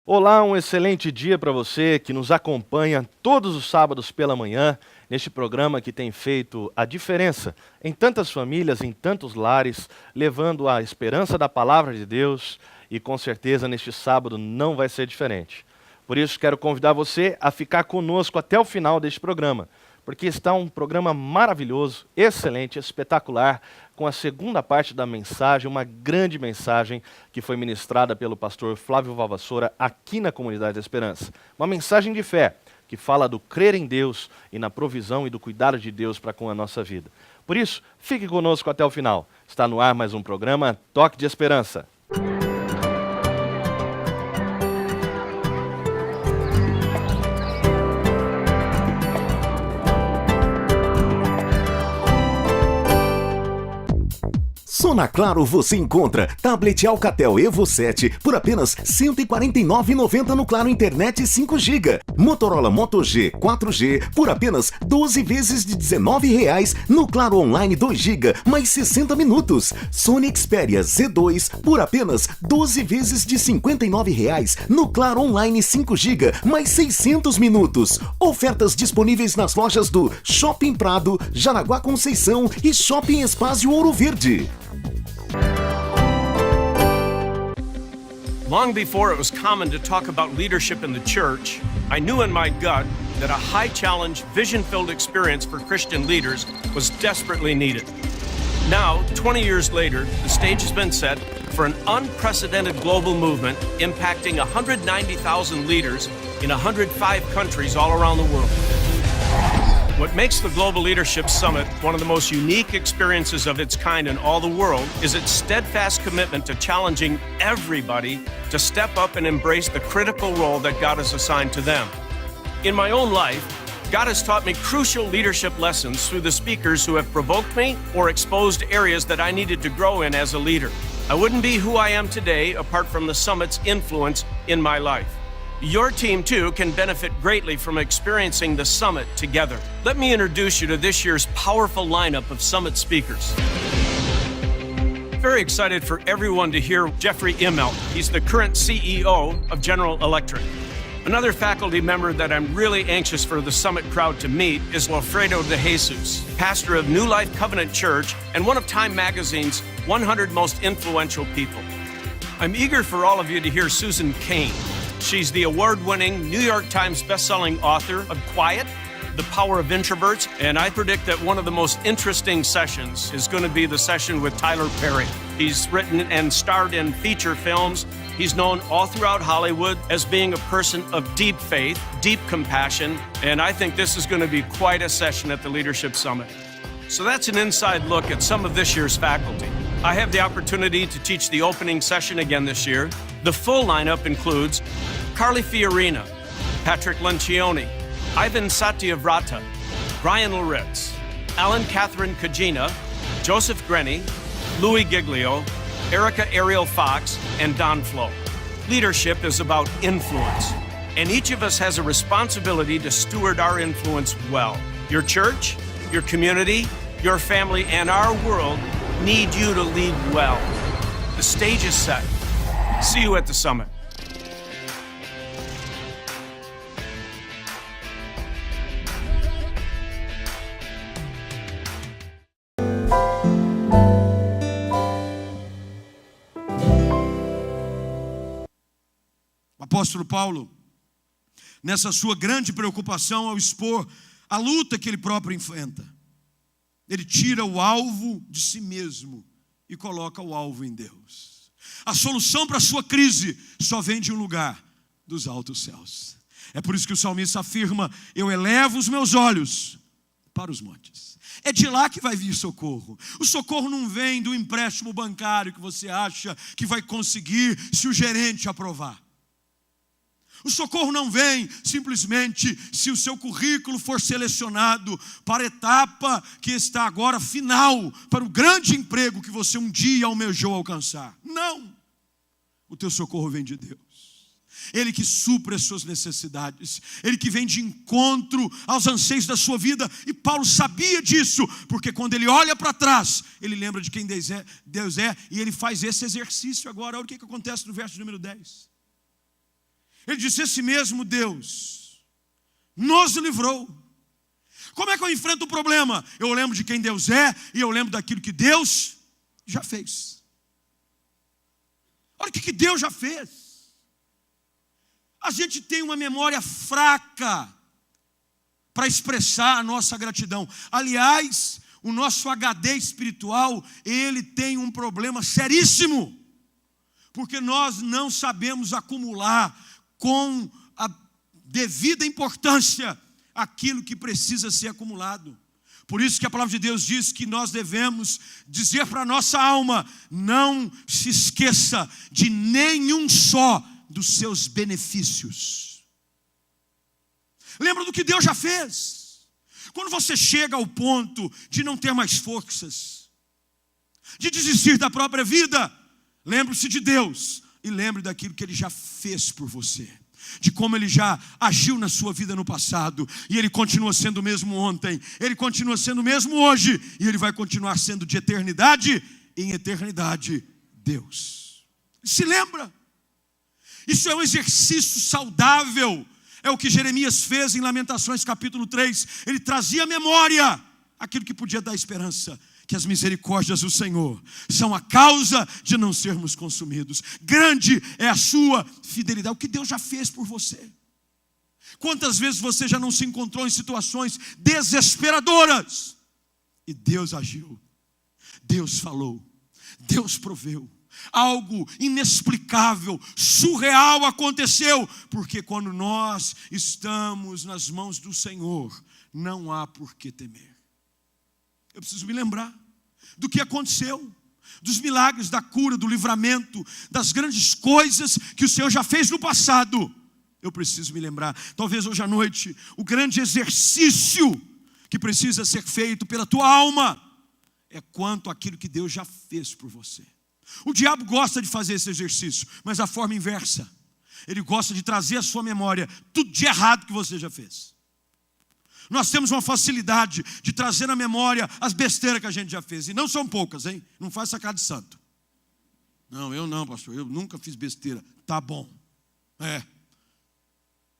Olá, um excelente dia para você que nos acompanha todos os sábados pela manhã, neste programa que tem feito a diferença em tantas famílias, em tantos lares, levando a esperança da palavra de Deus e com certeza neste sábado não vai ser diferente. Por isso quero convidar você a ficar conosco até o final deste programa, porque está um programa maravilhoso, excelente, espetacular, com a segunda parte da mensagem, uma grande mensagem que foi ministrada pelo pastor Flávio Valvassoura aqui na Comunidade da Esperança. Uma mensagem de fé, que fala do crer em Deus e na provisão e do cuidado de Deus para com a nossa vida. Por isso, fique conosco até o final. Está no ar mais um programa Toque de Esperança. Só na Claro você encontra tablet Alcatel Evo 7 por apenas R$ 149,90 no Claro Internet 5GB. Motorola Moto G 4G por apenas 12 vezes de R$ 19,00 no Claro Online 2GB mais 60 minutos. Sony Xperia Z2 por apenas 12 vezes de R$ 59,00 no Claro Online 5GB mais 600 minutos. Ofertas disponíveis nas lojas do Shopping Prado, Jaraguá Conceição e Shopping Espaço Ouro Verde. Long before it was common to talk about leadership in the church, I knew in my gut that a high-challenge, vision-filled experience for Christian leaders was desperately needed. Now, 20 years later, the stage has been set for an unprecedented global movement impacting 190,000 leaders in 105 countries all around the world. What makes the Global Leadership Summit one of the most unique experiences of its kind in all the world is its steadfast commitment to challenging everybody to step up and embrace the critical role that God has assigned to them. In my own life, God has taught me crucial leadership lessons through the speakers who have provoked me or exposed areas that I needed to grow in as a leader. I wouldn't be who I am today apart from the Summit's influence in my life. Your team, too, can benefit greatly from experiencing the Summit together. Let me introduce you to this year's powerful lineup of Summit speakers. Very excited for everyone to hear Jeffrey Immelt. He's the current CEO of General Electric. Another faculty member that I'm really anxious for the Summit crowd to meet is Lofredo de Jesus, pastor of New Life Covenant Church and one of Time Magazine's 100 most influential people. I'm eager for all of you to hear Susan Cain. She's the award-winning New York Times bestselling author of Quiet, The Power of Introverts, and I predict that one of the most interesting sessions is going to be the session with Tyler Perry. He's written and starred in feature films. He's known all throughout Hollywood as being a person of deep faith, deep compassion, and I think this is going to be quite a session at the Leadership Summit. So that's an inside look at some of this year's faculty. I have the opportunity to teach the opening session again this year. The full lineup includes Carly Fiorina, Patrick Lencioni, Ivan Satyavrata, Brian Loritz, Alan Catherine Kajina, Joseph Grenny, Louis Giglio, Erica Ariel Fox, and Don Flo. Leadership is about influence, and each of us has a responsibility to steward our influence well. Your church, your community, your family, and our world need you to lead well. The stage is set. See you at the summit. O apóstolo Paulo, nessa sua grande preocupação ao expor a luta que ele próprio enfrenta, ele tira o alvo de si mesmo e coloca o alvo em Deus. A solução para a sua crise só vem de um lugar, dos altos céus. É por isso que o salmista afirma: eu elevo os meus olhos para os montes. É de lá que vai vir socorro. O socorro não vem do empréstimo bancário que você acha que vai conseguir se o gerente aprovar. O socorro não vem simplesmente se o seu currículo for selecionado para a etapa que está agora final, para o grande emprego que você um dia almejou alcançar. Não! O teu socorro vem de Deus. Ele que supre as suas necessidades. Ele que vem de encontro aos anseios da sua vida. E Paulo sabia disso, porque quando ele olha para trás, ele lembra de quem Deus é, e ele faz esse exercício agora. Olha o que acontece no verso número 10. Ele disse: esse mesmo Deus nos livrou. Como é que eu enfrento o problema? Eu lembro de quem Deus é e eu lembro daquilo que Deus já fez. Olha o que Deus já fez. A gente tem uma memória fraca para expressar a nossa gratidão. Aliás, o nosso HD espiritual, ele tem um problema seríssimo, porque nós não sabemos acumular com a devida importância aquilo que precisa ser acumulado. Por isso que a palavra de Deus diz que nós devemos dizer para a nossa alma: não se esqueça de nenhum só dos seus benefícios. Lembra do que Deus já fez. Quando você chega ao ponto de não ter mais forças, de desistir da própria vida, lembre-se de Deus e lembre daquilo que Ele já fez por você, de como Ele já agiu na sua vida no passado, e Ele continua sendo o mesmo ontem, Ele continua sendo o mesmo hoje, e Ele vai continuar sendo de eternidade em eternidade Deus. Se lembra? Isso é um exercício saudável. É o que Jeremias fez em Lamentações capítulo 3. Ele trazia à memória aquilo que podia dar esperança, que as misericórdias do Senhor são a causa de não sermos consumidos. Grande é a sua fidelidade, o que Deus já fez por você. Quantas vezes você já não se encontrou em situações desesperadoras e Deus agiu, Deus falou, Deus proveu. Algo inexplicável, surreal aconteceu, porque quando nós estamos nas mãos do Senhor, não há por que temer. Eu preciso me lembrar do que aconteceu, dos milagres, da cura, do livramento, das grandes coisas que o Senhor já fez no passado. Eu preciso me lembrar. Talvez hoje à noite, o grande exercício que precisa ser feito pela tua alma é quanto àquilo que Deus já fez por você. O diabo gosta de fazer esse exercício, mas a forma inversa. Ele gosta de trazer à sua memória tudo de errado que você já fez. Nós temos uma facilidade de trazer na memória as besteiras que a gente já fez. E não são poucas, hein? Não faz essa cara de santo. Não, eu não, pastor. Eu nunca fiz besteira. Tá bom.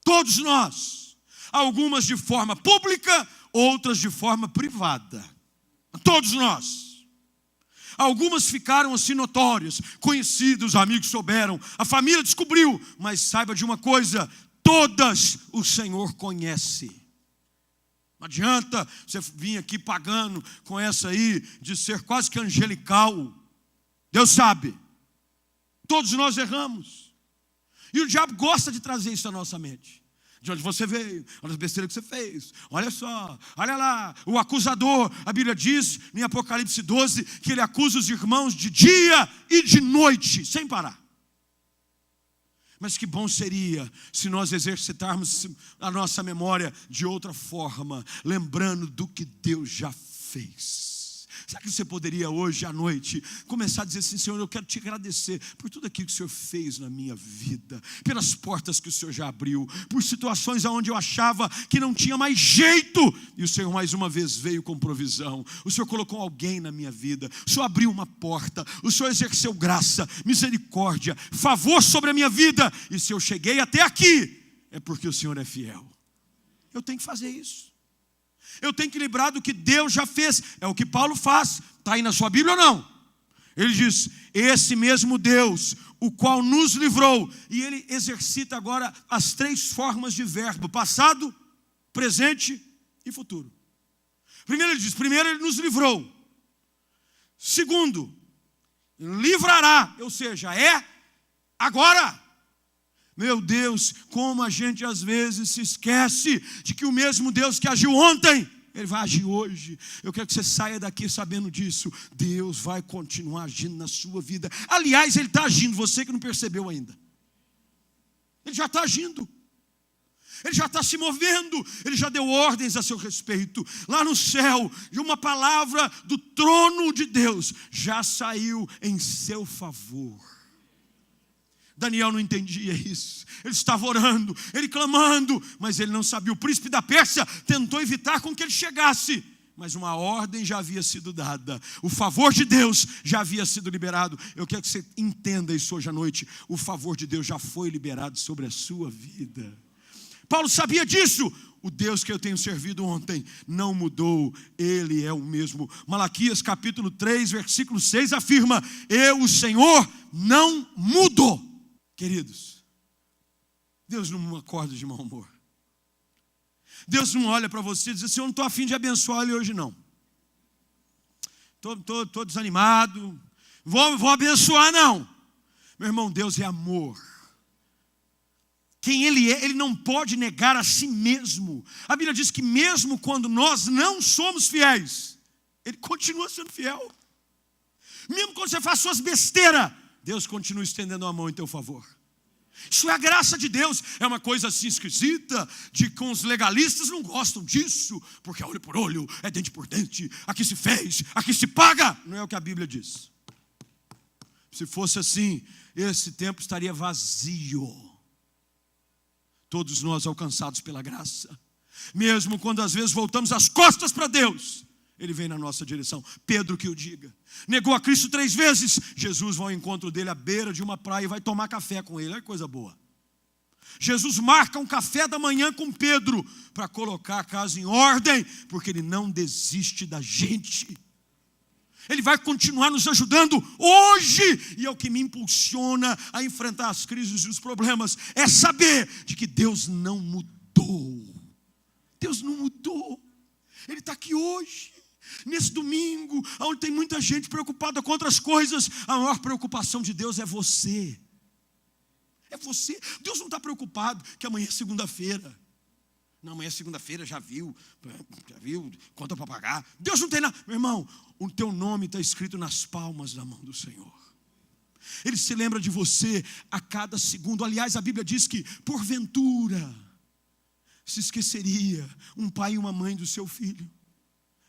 Todos nós. Algumas de forma pública, outras de forma privada. Todos nós. Algumas ficaram assim notórias, conhecidos, amigos souberam, a família descobriu, mas saiba de uma coisa: todas o Senhor conhece. Não adianta você vir aqui pagando com essa aí de ser quase que angelical. Deus sabe. Todos nós erramos. E o diabo gosta de trazer isso à nossa mente. De onde você veio, olha as besteiras que você fez, olha só, olha lá, o acusador. A Bíblia diz em Apocalipse 12 que ele acusa os irmãos de dia e de noite, sem parar. Mas que bom seria se nós exercitarmos a nossa memória de outra forma, lembrando do que Deus já fez. Será que você poderia hoje à noite começar a dizer assim: Senhor, eu quero te agradecer por tudo aquilo que o Senhor fez na minha vida, pelas portas que o Senhor já abriu, por situações onde eu achava que não tinha mais jeito, e o Senhor mais uma vez veio com provisão. O Senhor colocou alguém na minha vida, o Senhor abriu uma porta, o Senhor exerceu graça, misericórdia, favor sobre a minha vida, e se eu cheguei até aqui, é porque o Senhor é fiel. Eu tenho que fazer isso. Eu tenho que lembrar do que Deus já fez. É o que Paulo faz. Está aí na sua Bíblia ou não? Ele diz: esse mesmo Deus, o qual nos livrou. E ele exercita agora as 3 formas de verbo: passado, presente e futuro. Primeiro ele diz, primeiro ele nos livrou. Segundo, livrará, ou seja, é agora. Meu Deus, como a gente às vezes se esquece de que o mesmo Deus que agiu ontem, Ele vai agir hoje. Eu quero que você saia daqui sabendo disso. Deus vai continuar agindo na sua vida. Aliás, Ele está agindo, você que não percebeu ainda. Ele já está agindo. Ele já está se movendo. Ele já deu ordens a seu respeito. Lá no céu, e uma palavra do trono de Deus já saiu em seu favor. Daniel não entendia isso. Ele estava orando, ele clamando, mas ele não sabia. O príncipe da Pérsia tentou evitar com que ele chegasse, mas uma ordem já havia sido dada. O favor de Deus já havia sido liberado. Eu quero que você entenda isso hoje à noite. O favor de Deus já foi liberado sobre a sua vida. Paulo sabia disso. O Deus que eu tenho servido ontem não mudou, Ele é o mesmo. Malaquias capítulo 3, versículo 6 afirma: eu, o Senhor, não mudo. Queridos, Deus não acorda de mau humor. Deus não olha para você e diz assim: eu não estou a fim de abençoar ele hoje não. Estou desanimado, vou abençoar não. Meu irmão, Deus é amor. Quem Ele é, Ele não pode negar a si mesmo. A Bíblia diz que mesmo quando nós não somos fiéis, Ele continua sendo fiel. Mesmo quando você faz suas besteiras, Deus continua estendendo a mão em teu favor. Isso é a graça de Deus. É uma coisa assim esquisita, de que os legalistas não gostam disso, porque é olho por olho, é dente por dente, aqui se fez, aqui se paga. Não é o que a Bíblia diz. Se fosse assim, esse tempo estaria vazio. Todos nós alcançados pela graça, mesmo quando às vezes voltamos as costas para Deus, Ele vem na nossa direção. Pedro que o diga. Negou a Cristo 3 vezes. Jesus vai ao encontro dele à beira de uma praia e vai tomar café com ele. Olha que coisa boa. Jesus marca um café da manhã com Pedro para colocar a casa em ordem, porque Ele não desiste da gente. Ele vai continuar nos ajudando hoje. E é o que me impulsiona a enfrentar as crises e os problemas. É saber de que Deus não mudou. Deus não mudou. Ele está aqui hoje. Nesse domingo, onde tem muita gente preocupada com outras coisas, a maior preocupação de Deus é você. É você. Deus não está preocupado que amanhã é segunda-feira. Não, amanhã é segunda-feira, já viu, conta para pagar. Deus não tem nada. Meu irmão, o teu nome está escrito nas palmas da mão do Senhor. Ele se lembra de você a cada segundo. Aliás, a Bíblia diz que, porventura, se esqueceria um pai e uma mãe do seu filho.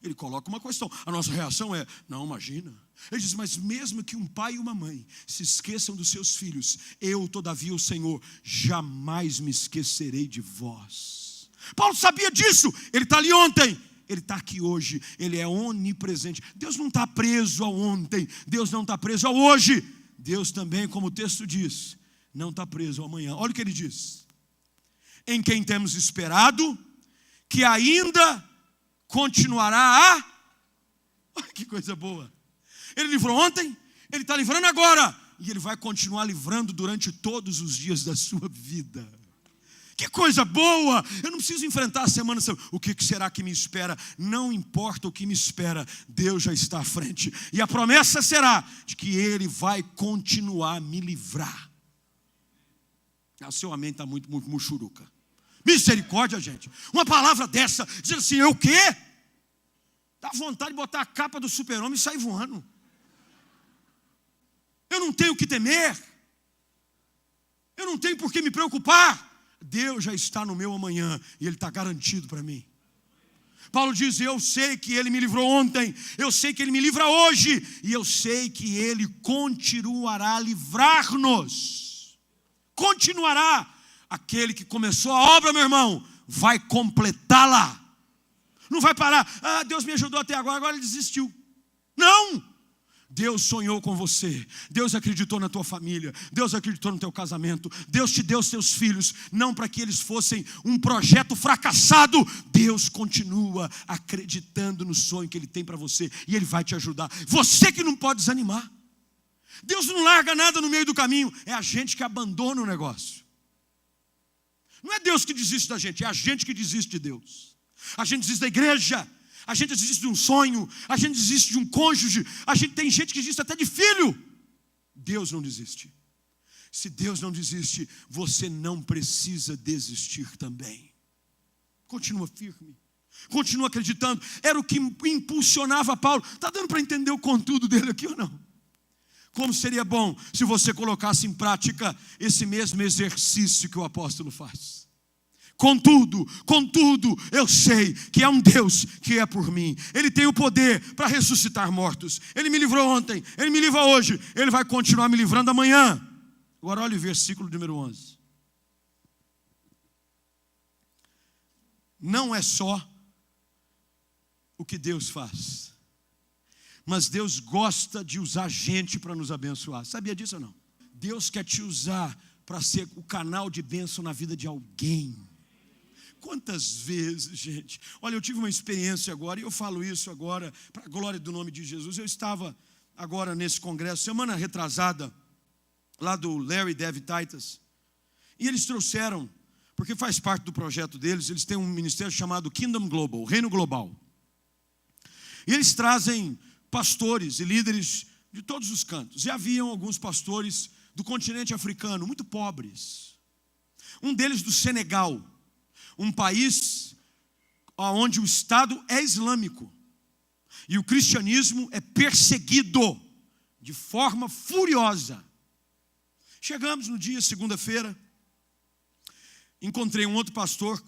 Ele coloca uma questão. A nossa reação é: não, imagina. Ele diz: mas mesmo que um pai e uma mãe se esqueçam dos seus filhos, eu, todavia, o Senhor, jamais me esquecerei de vós. Paulo sabia disso. Ele está ali ontem, Ele está aqui hoje. Ele é onipresente. Deus não está preso ao ontem, Deus não está preso ao hoje. Deus também, como o texto diz, não está preso ao amanhã. Olha o que ele diz: em quem temos esperado, que ainda continuará a... Olha que coisa boa. Ele livrou ontem, Ele está livrando agora, e Ele vai continuar livrando durante todos os dias da sua vida. Que coisa boa. Eu não preciso enfrentar a semana. O que será que me espera? Não importa o que me espera, Deus já está à frente. E a promessa será de que Ele vai continuar a me livrar. O seu amém está muito muxuruca. Misericórdia, gente. Uma palavra dessa, dizer assim: eu o quê? Dá vontade de botar a capa do super-homem e sair voando. Eu não tenho o que temer. Eu não tenho por que me preocupar. Deus já está no meu amanhã e Ele está garantido para mim. Paulo diz: eu sei que Ele me livrou ontem, eu sei que Ele me livra hoje, e eu sei que Ele continuará a livrar-nos. Continuará. Aquele que começou a obra, meu irmão, vai completá-la. Não vai parar. Ah, Deus me ajudou até agora Ele desistiu. Não! Deus sonhou com você, Deus acreditou na tua família, Deus acreditou no teu casamento, Deus te deu os teus filhos, não para que eles fossem um projeto fracassado. Deus continua acreditando no sonho que Ele tem para você, e Ele vai te ajudar. Você que não pode desanimar. Deus não larga nada no meio do caminho, é a gente que abandona o negócio. Não é Deus que desiste da gente, é a gente que desiste de Deus. A gente desiste da igreja, a gente desiste de um sonho, a gente desiste de um cônjuge, a gente tem gente que desiste até de filho. Deus não desiste. Se Deus não desiste, você não precisa desistir também. Continua firme, continua acreditando. Era o que impulsionava Paulo. Está dando para entender o conteúdo dele aqui ou não? Como seria bom se você colocasse em prática esse mesmo exercício que o apóstolo faz. Contudo, eu sei que há um Deus que é por mim. Ele tem o poder para ressuscitar mortos. Ele me livrou ontem, Ele me livra hoje, Ele vai continuar me livrando amanhã. Agora olha o versículo número 11. Não é só o que Deus faz. Mas Deus gosta de usar gente para nos abençoar. Sabia disso ou não? Deus quer te usar para ser o canal de bênção na vida de alguém. Quantas vezes, gente? Olha, eu tive uma experiência agora, e eu falo isso agora, para a glória do nome de Jesus. Eu estava agora nesse congresso, semana retrasada, lá do Larry David Titus, e eles trouxeram, porque faz parte do projeto deles, eles têm um ministério chamado Kingdom Global, o Reino Global. E eles trazem pastores e líderes de todos os cantos. E haviam alguns pastores do continente africano, muito pobres. Um deles do Senegal, um país onde o Estado é islâmico. E o cristianismo é perseguido de forma furiosa. Chegamos no dia, segunda-feira, encontrei um outro pastor,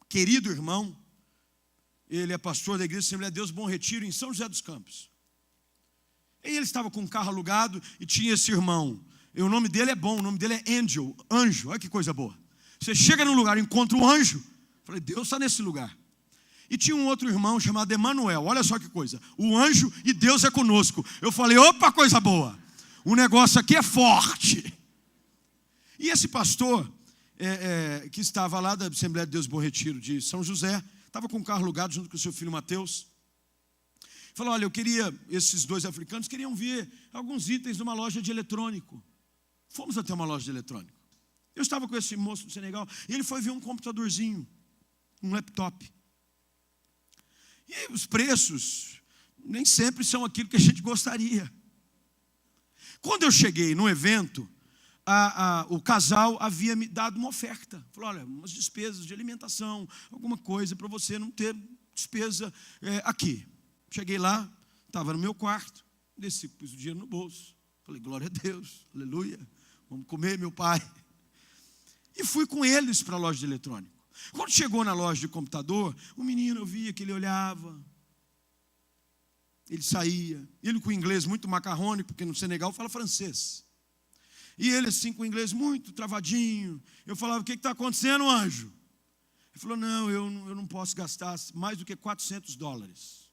querido irmão. Ele é pastor da Igreja Assembleia de Deus Bom Retiro, em São José dos Campos. E ele estava com um carro alugado e tinha esse irmão. E o nome dele é bom, o nome dele é Angel, anjo, olha que coisa boa. Você chega num lugar e encontra um anjo. Falei, Deus está nesse lugar. E tinha um outro irmão chamado Emanuel, olha só que coisa. O anjo e Deus é conosco. Eu falei, opa, coisa boa. O negócio aqui é forte. E esse pastor, que estava lá da Assembleia de Deus Bom Retiro de São José, estava com o carro alugado junto com o seu filho Mateus. Falou, olha, esses dois africanos queriam ver alguns itens numa loja de eletrônico. Fomos até uma loja de eletrônico. Eu estava com esse moço do Senegal, e ele foi ver um computadorzinho, um laptop. E aí, os preços nem sempre são aquilo que a gente gostaria. Quando eu cheguei no evento, o casal havia me dado uma oferta. Falou, olha, umas despesas de alimentação, alguma coisa para você não ter despesa aqui. Cheguei lá, estava no meu quarto, desci, pus o dinheiro no bolso. Falei, glória a Deus, aleluia, vamos comer, meu pai. E fui com eles para a loja de eletrônico. Quando chegou na loja de computador, o menino, eu via que ele olhava, ele saía, ele com inglês muito macarrônico, porque no Senegal fala francês. E ele assim com o inglês muito travadinho. Eu falava, o que está acontecendo, anjo? Ele falou, não, eu não posso gastar mais do que $400.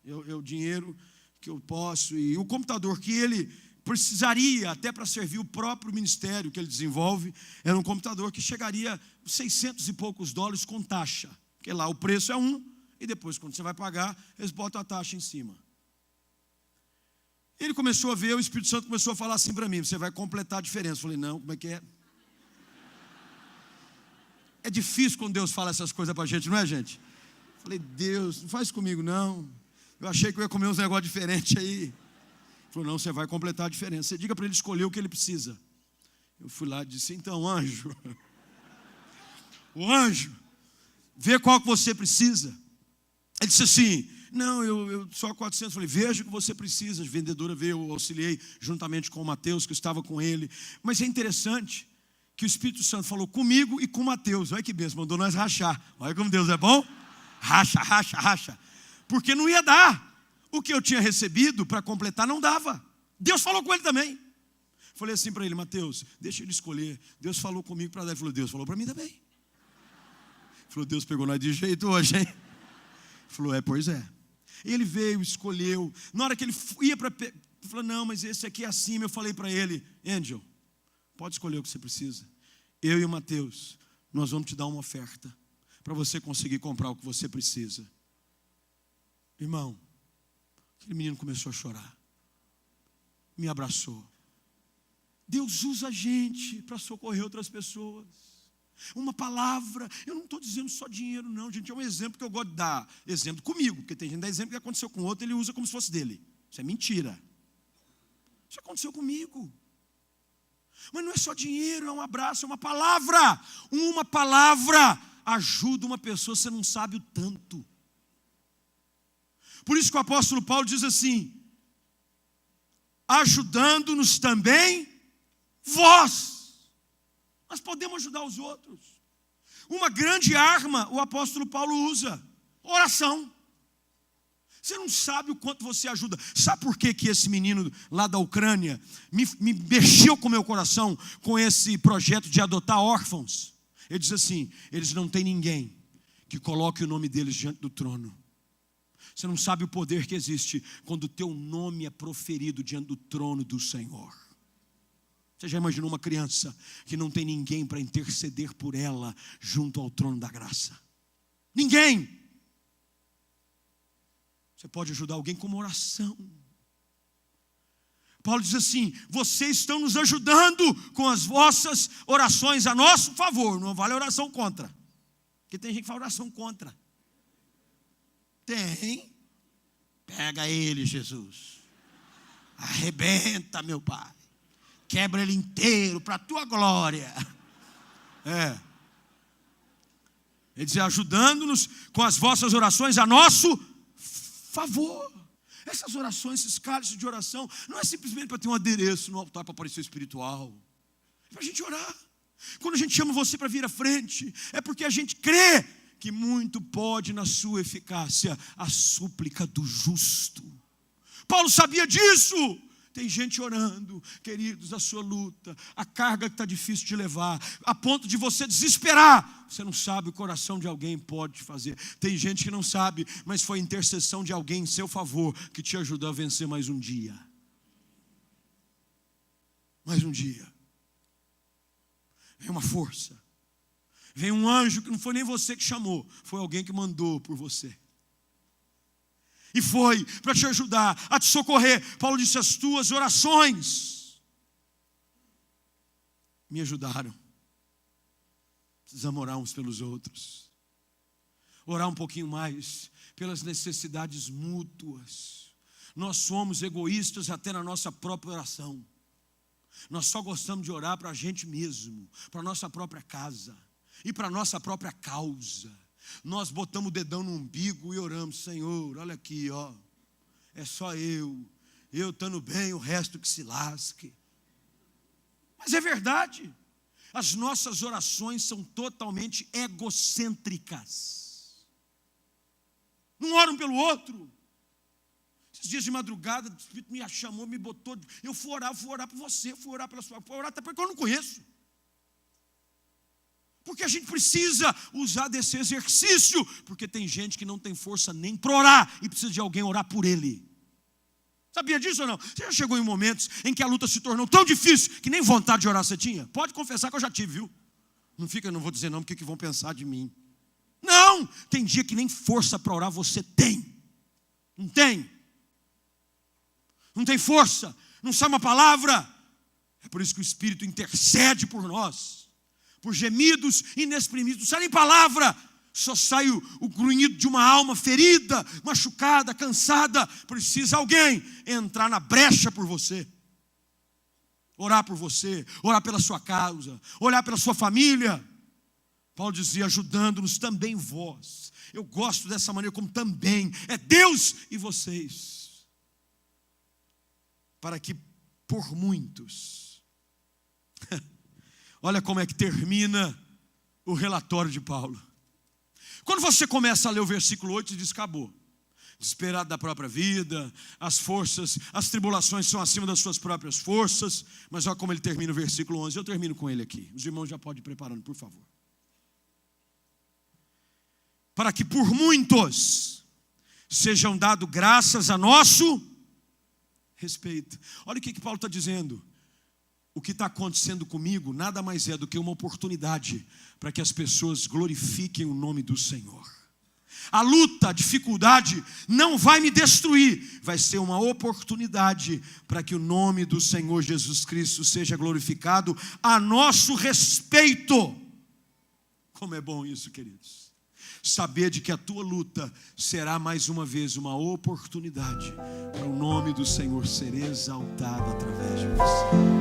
É o dinheiro que eu posso. E o computador que ele precisaria até para servir o próprio ministério que ele desenvolve, era um computador que chegaria a $600 e poucos com taxa. Porque lá o preço é e depois quando você vai pagar, eles botam a taxa em cima. Ele começou a ver, o Espírito Santo começou a falar assim para mim, você vai completar a diferença. Eu falei, não, como é que é? É difícil quando Deus fala essas coisas para a gente, não é, gente? Eu falei, Deus, não faz comigo não. Eu achei que eu ia comer uns negócios diferentes aí. Ele falou, não, você vai completar a diferença. Você diga para ele escolher o que ele precisa. Eu fui lá e disse, então, anjo, o anjo, vê qual que você precisa. Ele disse assim, não, eu só 400. Eu falei, veja o que você precisa. A vendedora veio, eu auxiliei juntamente com o Mateus, que estava com ele. Mas é interessante que o Espírito Santo falou comigo e com o Mateus. Olha que bênção, mandou nós rachar. Olha como Deus é bom. Racha. Porque não ia dar. O que eu tinha recebido para completar não dava. Deus falou com ele também. Falei assim para ele, Mateus, deixa ele escolher. Deus falou comigo para dar. Ele falou, Deus falou para mim também. Ele falou, Deus pegou nós de jeito hoje, hein? Ele falou, pois é. Ele veio, escolheu. Na hora que ele ia para... Ele falou, não, mas esse aqui é acima. Eu falei para ele, Angel, pode escolher o que você precisa. Eu e o Mateus, nós vamos te dar uma oferta para você conseguir comprar o que você precisa. Irmão, aquele menino começou a chorar. Me abraçou. Deus usa a gente para socorrer outras pessoas. Uma palavra, eu não estou dizendo só dinheiro não, gente, é um exemplo que eu gosto de dar. Exemplo comigo, porque tem gente que dá exemplo que aconteceu com outro, ele usa como se fosse dele. Isso é mentira. Isso aconteceu comigo. Mas não é só dinheiro, é um abraço, é uma palavra. Uma palavra ajuda uma pessoa, você não sabe o tanto. Por isso que o apóstolo Paulo diz assim, ajudando-nos também vós. Nós podemos ajudar os outros. Uma grande arma o apóstolo Paulo usa, oração. Você não sabe o quanto você ajuda. Sabe por que esse menino lá da Ucrânia me mexeu com o meu coração com esse projeto de adotar órfãos? Ele diz assim, eles não têm ninguém que coloque o nome deles diante do trono. Você não sabe o poder que existe quando o teu nome é proferido diante do trono do Senhor. Você já imaginou uma criança que não tem ninguém para interceder por ela junto ao trono da graça? Ninguém. Você pode ajudar alguém com uma oração. Paulo diz assim: vocês estão nos ajudando com as vossas orações a nosso favor. Não vale oração contra. Porque tem gente que fala oração contra. Tem. Pega ele, Jesus. Arrebenta, meu Pai. Quebra ele inteiro para a tua glória. Ele diz: ajudando-nos com as vossas orações a nosso favor. Essas orações, esses cálices de oração, não é simplesmente para ter um adereço no altar para parecer espiritual. É para a gente orar. Quando a gente chama você para vir à frente, é porque a gente crê que muito pode na sua eficácia a súplica do justo. Paulo sabia disso. Tem gente orando, queridos, a sua luta, a carga que está difícil de levar, a ponto de você desesperar. Você não sabe, o coração de alguém pode te fazer. Tem gente que não sabe, mas foi a intercessão de alguém em seu favor que te ajudou a vencer mais um dia. Mais um dia. Vem uma força. Vem um anjo que não foi nem você que chamou, foi alguém que mandou por você. E foi para te ajudar, a te socorrer. Paulo disse: as tuas orações me ajudaram. Precisamos orar uns pelos outros. Orar um pouquinho mais pelas necessidades mútuas. Nós somos egoístas até na nossa própria oração. Nós só gostamos de orar para a gente mesmo, para a nossa própria casa e para a nossa própria causa. Nós botamos o dedão no umbigo e oramos: Senhor, olha aqui, ó, é só eu estando bem, o resto que se lasque. Mas é verdade, as nossas orações são totalmente egocêntricas. Não oram pelo outro. Esses dias de madrugada, o Espírito me chamou, me botou, eu fui orar por você, fui orar pela sua, fui orar até porque eu não conheço. Porque a gente precisa usar desse exercício, porque tem gente que não tem força nem para orar e precisa de alguém orar por ele. Sabia disso ou não? Você já chegou em momentos em que a luta se tornou tão difícil que nem vontade de orar você tinha? Pode confessar que eu já tive, viu? Não vou dizer não, porque que vão pensar de mim. Não! Tem dia que nem força para orar você tem. Não tem. Não tem força, não sabe uma palavra. É por isso que o Espírito intercede por nós. Por gemidos inexprimidos, não sai nem palavra, só sai o grunhido de uma alma ferida, machucada, cansada. Precisa alguém entrar na brecha por você, orar por você, orar pela sua causa, orar pela sua família. Paulo dizia: ajudando-nos também vós. Eu gosto dessa maneira como também, é Deus e vocês, para que por muitos. Olha como é que termina o relatório de Paulo. Quando você começa a ler o versículo 8, diz: acabou. Desesperado da própria vida, as forças, as tribulações são acima das suas próprias forças. Mas olha como ele termina o versículo 11. Eu termino com ele aqui. Os irmãos já podem ir preparando, por favor. Para que por muitos sejam dadas graças a nosso respeito. Olha o que Paulo está dizendo. O que está acontecendo comigo nada mais é do que uma oportunidade para que as pessoas glorifiquem o nome do Senhor. A luta, a dificuldade não vai me destruir, vai ser uma oportunidade para que o nome do Senhor Jesus Cristo seja glorificado a nosso respeito. Como é bom isso, queridos. Saber de que a tua luta será mais uma vez uma oportunidade para o nome do Senhor ser exaltado através de você.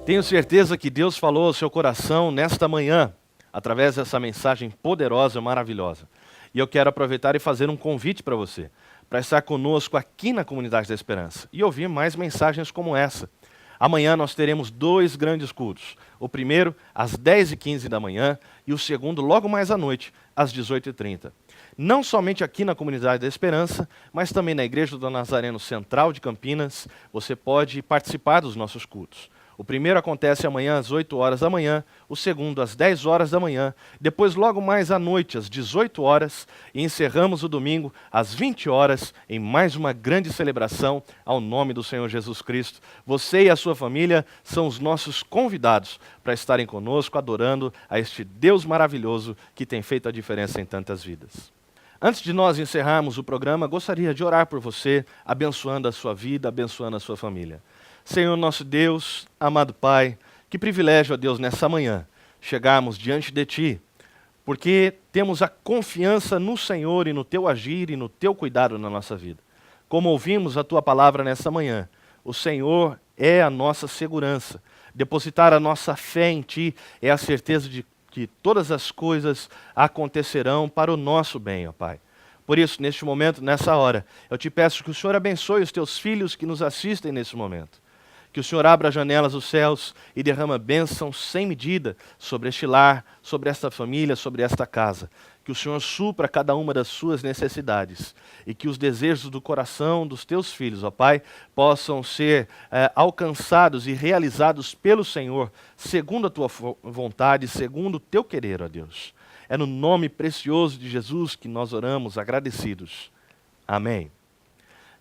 Tenho certeza que Deus falou ao seu coração nesta manhã, através dessa mensagem poderosa e maravilhosa. E eu quero aproveitar e fazer um convite para você, para estar conosco aqui na Comunidade da Esperança e ouvir mais mensagens como essa. Amanhã nós teremos 2 grandes cultos. O primeiro às 10h15 da manhã e o segundo logo mais à noite, às 18h30. Não somente aqui na Comunidade da Esperança, mas também na Igreja do Nazareno Central de Campinas, você pode participar dos nossos cultos. O primeiro acontece amanhã às 8 horas da manhã, o segundo às 10 horas da manhã, depois logo mais à noite às 18 horas e encerramos o domingo às 20 horas em mais uma grande celebração ao nome do Senhor Jesus Cristo. Você e a sua família são os nossos convidados para estarem conosco adorando a este Deus maravilhoso que tem feito a diferença em tantas vidas. Antes de nós encerrarmos o programa, gostaria de orar por você, abençoando a sua vida, abençoando a sua família. Senhor nosso Deus, amado Pai, que privilégio, ó Deus, nessa manhã, chegarmos diante de Ti, porque temos a confiança no Senhor e no Teu agir e no Teu cuidado na nossa vida. Como ouvimos a Tua palavra nessa manhã, o Senhor é a nossa segurança. Depositar a nossa fé em Ti é a certeza de que todas as coisas acontecerão para o nosso bem, ó Pai. Por isso, neste momento, nessa hora, eu te peço que o Senhor abençoe os Teus filhos que nos assistem nesse momento. Que o Senhor abra as janelas dos céus e derrama bênção sem medida sobre este lar, sobre esta família, sobre esta casa. Que o Senhor supra cada uma das suas necessidades e que os desejos do coração dos teus filhos, ó Pai, possam ser alcançados e realizados pelo Senhor, segundo a tua vontade, segundo o teu querer, ó Deus. É no nome precioso de Jesus que nós oramos agradecidos. Amém.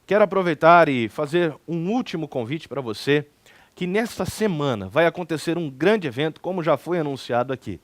Quero aproveitar e fazer um último convite para você, que nesta semana vai acontecer um grande evento, como já foi anunciado aqui,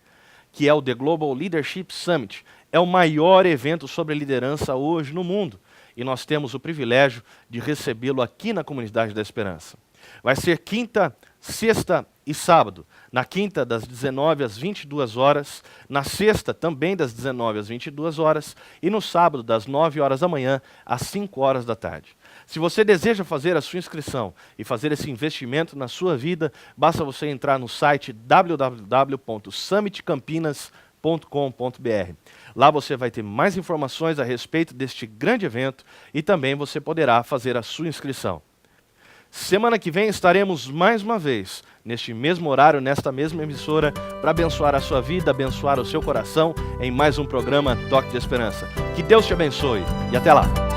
que é o The Global Leadership Summit. É o maior evento sobre liderança hoje no mundo, e nós temos o privilégio de recebê-lo aqui na Comunidade da Esperança. Vai ser quinta, sexta e sábado. Na quinta, das 19 às 22 horas, na sexta, também das 19 às 22 horas, e no sábado, das 9 horas da manhã às 5 horas da tarde. Se você deseja fazer a sua inscrição e fazer esse investimento na sua vida, basta você entrar no site www.summitcampinas.com.br. Lá você vai ter mais informações a respeito deste grande evento e também você poderá fazer a sua inscrição. Semana que vem estaremos mais uma vez, neste mesmo horário, nesta mesma emissora, para abençoar a sua vida, abençoar o seu coração, em mais um programa Toque de Esperança. Que Deus te abençoe e até lá!